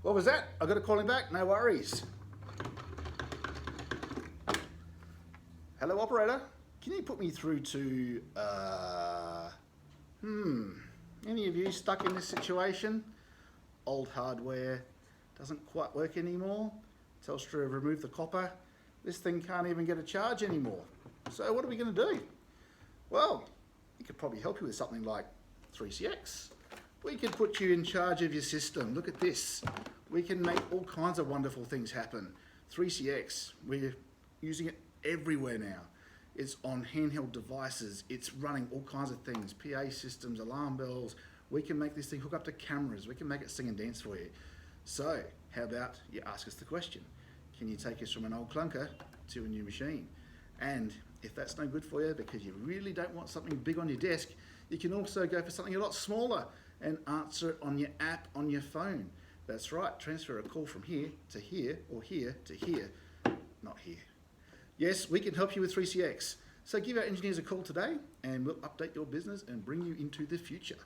What was that? I got to call him back. No worries. Hello, operator. Can you put me through to, any of you stuck in this situation? Old hardware doesn't quite work anymore. Telstra have removed the copper. This thing can't even get a charge anymore. So what are we going to do? Well, we could probably help you with something like 3CX. We could put you in charge of your system. Look at this. We can make all kinds of wonderful things happen. 3CX, we're using it everywhere now. It's on handheld devices. It's running all kinds of things, PA systems, alarm bells. We can make this thing hook up to cameras. We can make it sing and dance for you. So how about you ask us the question, can you take us from an old clunker to a new machine? And if that's no good for you because you really don't want something big on your desk, you can also go for something a lot smaller and answer it on your app on your phone. That's right, transfer a call from here to here or here to here, not here. Yes, we can help you with 3CX. So give our engineers a call today and we'll update your business and bring you into the future.